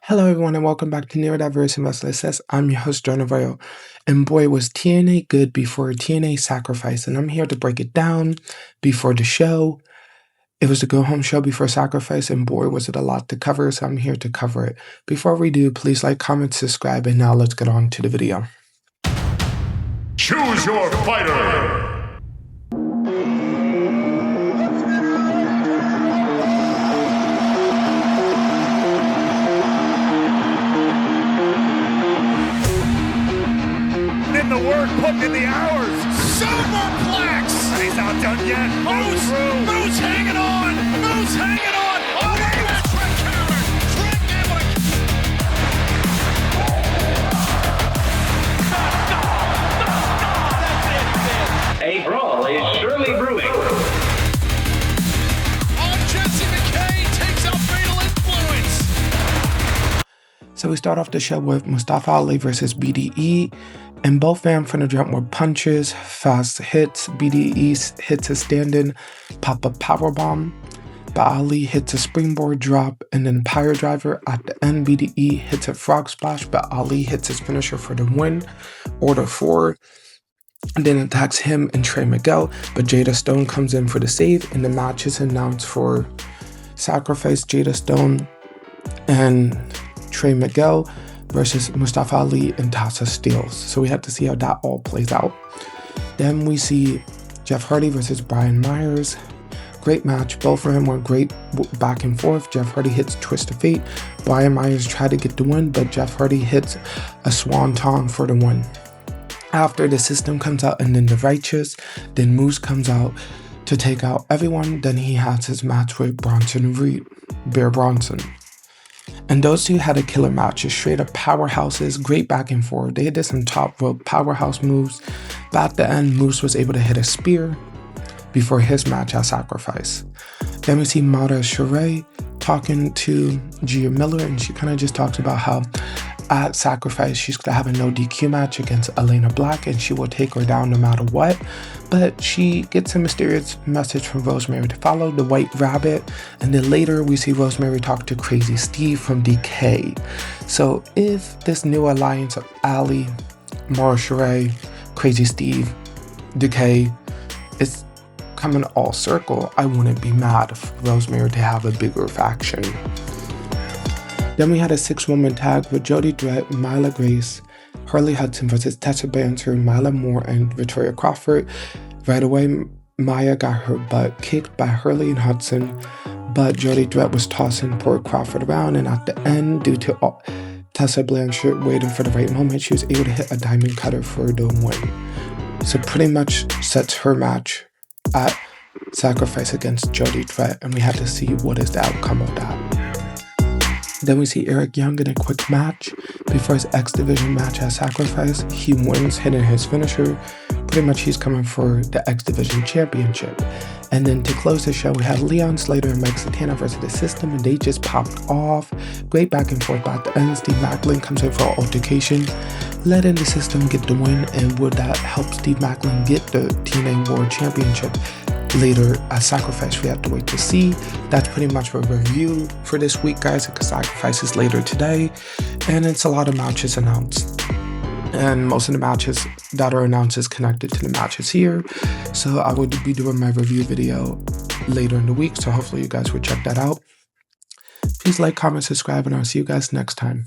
Hello everyone and welcome back to Neurodiverse and Restless. I'm your host, John Navarro. And boy, was TNA good before TNA Sacrifice. And I'm here to break it down before the show. It was a go-home show before Sacrifice, and boy, was it a lot to cover, so I'm here to cover it. Before we do, please like, comment, subscribe, and now let's get on to the video. Choose your fighter! In the work, putting in the hours. Superplex! And he's not done yet. Moose hanging on! Moose hanging on! Oh, Trick counter! Trick able to... Stop! A brawl is surely brewing. Oh, Jesse McKay takes out Fatal Influence! So we start off the show with Mustafa Ali versus BDE. And both ran from the jump were punches, fast hits. BDE hits a stand-in, pop-up powerbomb. But Ali hits a springboard drop and then Pyre Driver. At the end, BDE hits a frog splash, but Ali hits his finisher for the win. Order 4. And then attacks him and Trey Miguel. But Jada Stone comes in for the save, and the match is announced for Sacrifice, Jada Stone and Trey Miguel versus Mustafa Ali and Tessa Steeles. So we have to see how that all plays out. Then we see Jeff Hardy versus Brian Myers. Great match. Both of them were great back and forth. Jeff Hardy hits Twist of Fate. Brian Myers tried to get the win, but Jeff Hardy hits a Swanton for the win. After, the System comes out and then the Righteous. Then Moose comes out to take out everyone. Then he has his match with Bronson and Reed, Bear Bronson. And those two had a killer match, just straight up powerhouses, great back and forth. They did some top rope powerhouse moves. But at the end, Moose was able to hit a spear before his match at Sacrifice. Then we see Mara Sheree talking to Gia Miller, and she kind of just talks about how at Sacrifice she's going to have a no DQ match against Elena Black, and she will take her down no matter what. But she gets a mysterious message from Rosemary to follow the White Rabbit, and then later we see Rosemary talk to Crazy Steve from DK. So if this new alliance of Ali, Mara Sheree, Crazy Steve, DK is coming all circle, I wouldn't be mad for Rosemary to have a bigger faction. Then we had a 6-woman tag with Jody Dredd, Myla Grace, Harley Hudson versus Tessa Blanchard, Myla Moore, and Victoria Crawford. Right away, Maya got her butt kicked by Harley and Hudson, but Jody Dredd was tossing poor Crawford around, and at the end, due to Tessa Blanchard waiting for the right moment, she was able to hit a diamond cutter for the win. So pretty much sets her match at Sacrifice against Jody Dredd, and we have to see what is the outcome of that. Then we see Eric Young in a quick match before his X Division match at Sacrifice. He wins, hitting his finisher. Pretty much he's coming for the X Division Championship. And then to close the show, we have Leon Slater and Mike Santana versus the System, and they just popped off. Great back and forth. But at the end, Steve Maclin comes in for an altercation, letting the System get the win. And would that help Steve Maclin get the TNA World Championship later at Sacrifice? We have to wait to see. That's pretty much a review for this week, guys, because Sacrifice is later today, and it's a lot of matches announced. And most of the matches that are announced is connected to the matches here. So I will be doing my review video later in the week, so hopefully you guys will check that out. Please like, comment, subscribe, and I'll see you guys next time.